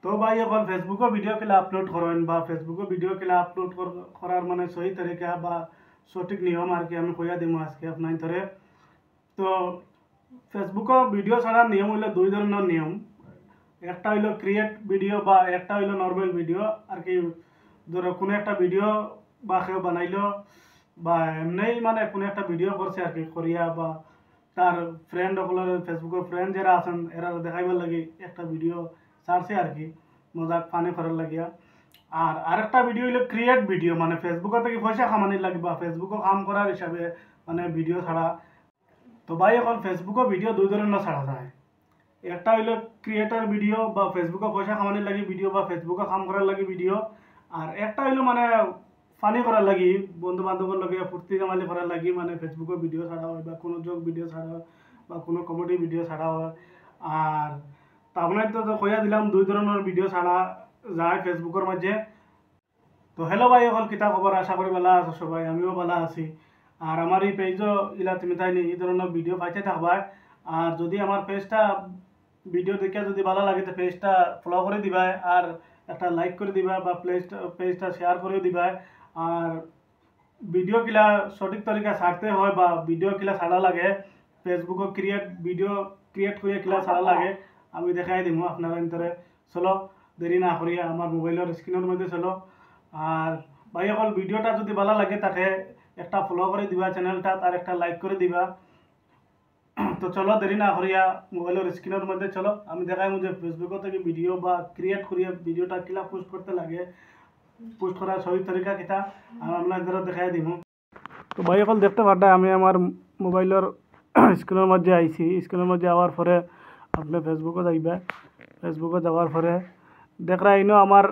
তো ভাই এখন ফেসবুকে ভিডিও কেলা আপলোড করেন বা ফেসবুকে ভিডিও কেলা আপলোড করার মানে সহি তরিকা বা সঠিক নিয়ম আর কি আমি কইয়া দিব আজকে আপনার ধরে। তো ফেসবুকে ভিডিও ছাড়ার নিয়ম হইলো দুই ধরনের নিয়ম। একটা হইলো ক্রিয়েট ভিডিও বা একটা হইলো নর্মাল ভিডিও আর কি। ধরো কোনো একটা ভিডিও বা কেউ বানাইলো বা এমনি মানে কোনো একটা ভিডিও করছে আর কি করিয়া বা তার ফ্রেন্ড সকলের ফেসবুকের ফ্রেন্ড যারা আছেন এরা দেখাইবার লাগি একটা ভিডিও ছাড়ছে আর কি মজাক ফানি করার লাগিয়া। আর আরেকটা ভিডিও হইলো ক্রিয়েট ভিডিও মানে ফেসবুকে থেকে পয়সা কামানির লাগি বা ফেসবুকে কাম করার হিসাবে মানে ভিডিও ছাড়া। তো ভাই এখন ফেসবুকে ভিডিও দুই ধরনের ছাড়া যায়। একটা হইলো ক্রিয়েটার ভিডিও বা ফেসবুকে পয়সা কামানির লাগি ভিডিও বা ফেসবুকে কাম করার লাগি ভিডিও। আর একটা হইলো মানে ফানি করার লাগি বন্ধু বান্ধবের লগে ফুর্তি জামালি করার লাগি মানে ফেসবুকে ভিডিও ছাড়া হয় বা কোনো জোক ভিডিও ছাড়া হয় বা কোনো কমেডি ভিডিও ছাড়া হয়। আর তারপরে তো কইয়া দিলাম দুই ধরনের ভিডিও ছাড়া যায় ফেসবুকের মাঝে। তো হ্যালো ভাই এখন কিতা খবর, আশা করি ভালো আছো সবাই, আমিও ভালো আছি। আর আমার এই পেজও ইলা তুমি তাই এই ধরনের ভিডিও পাইতে থাকবা। আর যদি আমার পেজটা ভিডিও দেখে যদি ভালো লাগে তো পেজটা ফলো করে দিবা আর একটা লাইক করে দিবা বা পেজটা শেয়ার করে দিবা। আর ভিডিও কিলা সঠিক তরিকা ছাড়তে হয় বা ভিডিও কিলা ছাড়া লাগে ফেসবুকে ভিডিও ক্রিয়েট করে কিলা ছাড়া লাগে আমি দেখাই দিব আপনারা ভিতরে। চলো দেরি না করিয়া আমার মোবাইলের স্ক্রিনের মধ্যে চলো। আর ভাই অকল ভিডিওটা যদি ভালো লাগে তাকে একটা ফলো করে দিবা চ্যানেলটা আর একটা লাইক করে দিবা। তো চলো দেরি না করিয়া মোবাইলের স্ক্রিনের মধ্যে চলো আমি দেখাই যে ফেসবুক থেকে ভিডিও বা ক্রিয়েট করিয়া ভিডিওটা কিলা পোস্ট করতে লাগে, পোস্ট করার সহি তরিকা কিতা আমি আপনাদের দেখাই দিব। তো ভাই এখন দেখতে পারটা আমি আমার মোবাইলের স্ক্রিনের মধ্যে আইছি। স্ক্রিনের মধ্যে আওয়ার পরে আপনি ফেসবুকে যাইবা। ফেসবুকে যাওয়ার পরে দেখরা ইনো আমার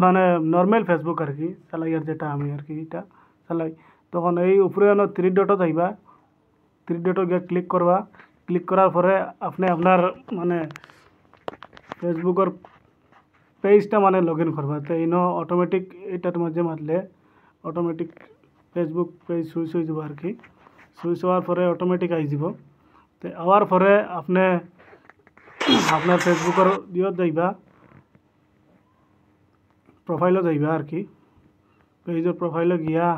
মানে নর্মাল ফেসবুক আর কি চালাই আর যেটা আমি আর কি এটা চালাই। তখন এই উপরে থ্রি ডটও যাইবা, থ্রি ডটও গিয়ে ক্লিক করবা। ক্লিক করার পরে আপনি আপনার মানে ফেসবুকের পেজটা মানে লগ ইন করবা। তো ইনো অটোমেটিক এটার মাঝে মারলে অটোমেটিক ফেসবুক পেজ সুইচ হয়ে যাব আর কি। সুইচ হওয়ার পরে অটোমেটিক আই যাব। তো আওয়ার পরে আপনি আপনার ফেসবুকের ইয়ত যাইবা, প্রোফাইলও যাইবা আর কি। পেজের প্রোফাইলে গিয়া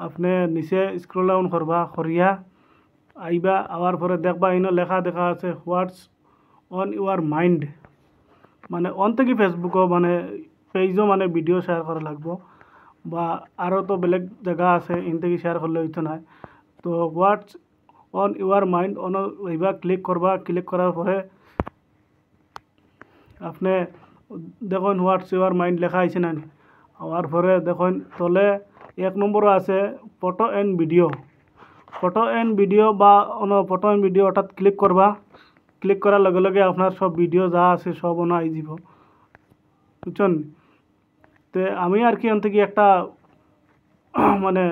আপনি নিচে স্ক্রল ডাউন করবা করিয়া আইবা। আওয়ার পরে দেখবা ইনো লেখা দেখা আছে হোয়াটস অন ইউর মাইন্ড। মানে অন থেকে ফেসবুকও মানে পেজও মানে ভিডিও শেয়ার করা লাগবো বা আরও তো বেলেগ জায়গা আছে ইন থেকে শেয়ার করলে হইতো না। তো হোয়াটস অন ইউর মাইন্ড অন হইবা ক্লিক করবা। ক্লিক করার পরে আপনি দেখুন হোয়াটস ইউর মাইন্ড লেখা আছে না। হওয়ার পরে দেখুন তলে এক নম্বর আছে photo and video. Photo and video বা ফটো এন্ড ভিডিও অর্থাৎ ক্লিক করবা। ক্লিক করার লগে লগে আপনার সব ভিডিও যা আছে সব আই যাব, বুঝছেন। তো আমি আর কি থেকে একটা মানে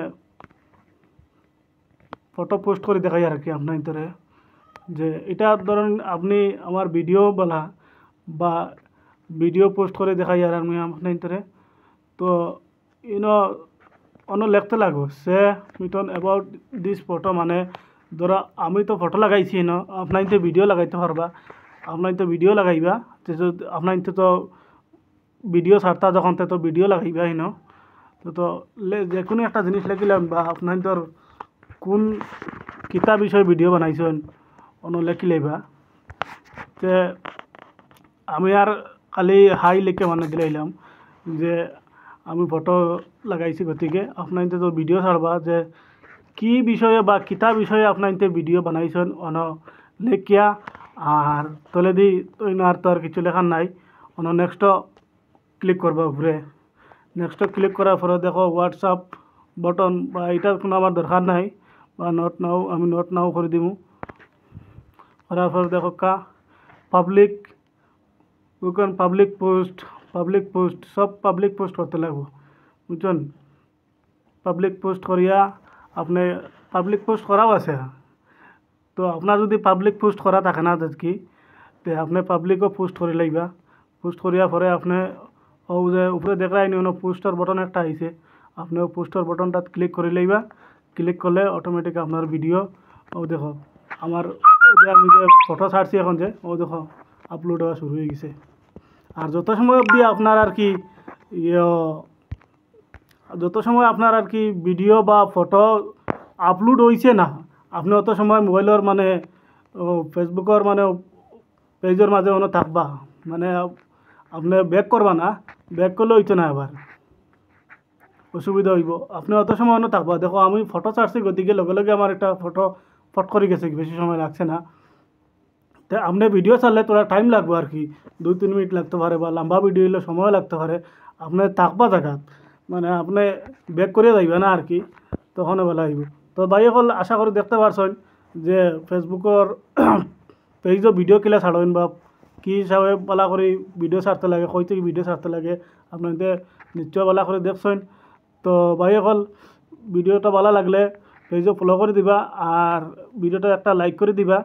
ফটো পোস্ট করে দেখাই আর কি আপনার ভিতরে যে এটা ধরুন আপনি আমার ভিডিও বলা বা ভিডিও পোস্ট করে দেখাই আর আমি আপনার ভিতরে। তো ইনো অন্য লিখতে লাগবো সে মিটন অ্যাবাউট দিস ফটো মানে ধরো আমি তো ফটো লাগাইছি ন আপনার তো ভিডিও লাগাইতে পারবা। আপনার তো ভিডিও লাগাইবা আপনার তো ভিডিও ছাড়তা যখন তো ভিডিও লাগাইবা ন। তো যে কোনো একটা জিনিস লিখিলাম বা আপনার তোর কোন কিতা বিষয় ভিডিও বানাইছেন অন্য লেখি লাইবা। যে আমি আর খালি হাই লিখে মানে দিলাইলাম যে আমি ফটো লাগাইছি গতিকে আপনার তো ভিডিও ছাড়বা যে কি বিষয়ে বা কিতা বিষয়ে আপনার ভিডিও বানাইছেন অন লেখিয়া। আর তলে দি আর তো আর কিছু লেখার নাই অন নেক্সট ক্লিক করবা ঘুরে। নেক্সট ক্লিক করার পরে দেখো হোয়াটসঅ্যাপ বটন বা এটার কোনো আমার দরকার নাই বা নট নাও আমি নট নাও করে দিব। করার পরে দেখো কা পাবলিক ওখান পাবলিক পোস্ট সব পাবলিক পোস্ট করতে লাগবো, বুঝছেন। পাবলিক পোস্ট করিয়া আপনি পাবলিক পোস্ট করাও আছে। তো আপনার যদি পাবলিক পোস্ট করা থাকে না কি তো আপনি পাবলিকও পোস্ট করে লাইবা। পোস্ট করিয়া পরে আপনি ও যে উপরে দেখাই নি পোস্টার বটন একটা আইছে আপনি ও পোস্টার বটনটা ক্লিক করে লাইবা। ক্লিক করলে অটোমেটিক আপনার ভিডিও ও দেখো আমার যে আমি যে ফটো ছাড়ছি এখন যে ও দেখো আপলোড হওয়া শুরু হয়ে গেছে। আর যত সময় অবধি আপনার আর কি ইয়ে যত সময় আপনার আর কি ভিডিও বা ফটো আপলোড হয়েছে না, আপনি অত সময় মোবাইলের মানে ফেসবুকের মানে পেজের মাঝে অন্য থাকবা, মানে আপনি ব্যাক করবা না, ব্যাক করলে হইতো না আবার অসুবিধা হইব। আপনি অত সময় অন্য থাকবা। দেখো আমি ফটো ছাড়ছি, গতিকে লগে লগে আমার একটা ফটো ফট করে গেছে, বেশি সময় লাগছে না। তো আপনি ভিডিও ছাড়লে তোরা টাইম লাগবে আর কি, 2-3 মিনিট লাগতে পারে, বা লম্বা ভিডিও হলে সময় লাগতে পারে। আপনি থাকবা জায়গাত, মানে আপনি ব্যাক করে যাইবে না আর কি, তখন বেলা আইব। তো ভাই হল আশা করি দেখতে পারছেন যে ফেসবুকের পেজও ভিডিও কিলা ছাড়েন বা কী হিসাবে বলা করে ভিডিও ছাড়তে লাগে, কই থেকে ভিডিও ছাড়তে লাগে, আপনাদের নিশ্চয় বলা করে দেখছেন। তো ভাই হল ভিডিওটা ভালো লাগলে পেজও ফলো করে দিবা, আর ভিডিওটা একটা লাইক করে দিবা।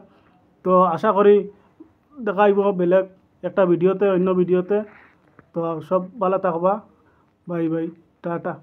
তো আশা করি দেখাইব বেলেগ একটা ভিডিওতে, অন্য ভিডিওতে। তো সব ভালো থাকবা। Bye bye, tata.